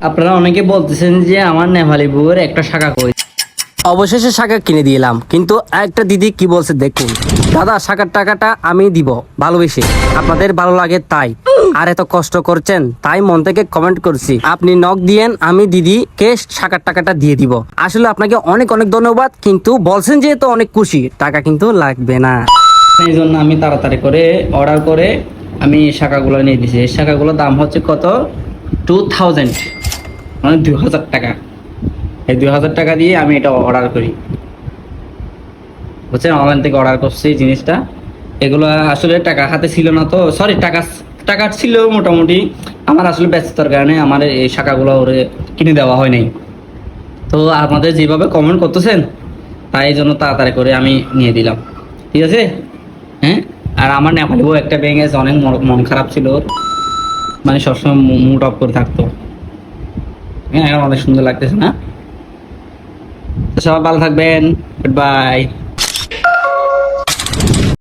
আপনারা অনেকে বলতেছেন যে আমার নেপালি বউয়ের একটা শাখা কই। অবশেষে শাখা কিনে দিলাম, কিন্তু একটা দিদি কি বলছে দেখুন। দাদা, শাখার টাকাটা আমি দিব ভালোবেসে, আপনাদের ভালো লাগে তাই, আর এত কষ্ট করছেন তাই মন থেকে কমেন্ট করছি। আপনি নক দিয়েন, আমি দিদিকে শাখার টাকাটা দিয়ে দিব। আসলে আপনাকে অনেক অনেক ধন্যবাদ, কিন্তু বলছেন যেহেতু অনেক খুশি, টাকা কিন্তু লাগবে না। এই জন্য আমি তাড়াতাড়ি করে অর্ডার করে আমি এই শাখাগুলো নিয়ে দিয়েছি। এই শাখাগুলোর দাম হচ্ছে কত, 2000, মানে 2000 টাকা। এই 2000 টাকা দিয়ে আমি এটা অর্ডার করি, বুঝছেন, অনলাইন থেকে অর্ডার করছি এই জিনিসটা। এগুলো আসলে টাকা হাতে ছিল না, তো সরি, টাকা টাকা ছিল মোটামুটি, আমার আসলে ব্যস্ততার কারণে আমার এই শাখাগুলো ওরে কিনে দেওয়া হয় নাই। তো আপনাদের যেভাবে কমেন্ট করতেছেন তাই জন্য তাড়াতাড়ি করে আমি নিয়ে দিলাম, ঠিক আছে। হ্যাঁ, আর আমার নেপালি বউ একটা ভেঙে গেছে, অনেক মন খারাপ ছিল ওর, মানে সবসময় মুড অফ করে থাকতো। হ্যাঁ, এখন অনেক সুন্দর লাগতেছে না। তো সবাই ভালো থাকবেন, গুড বাই।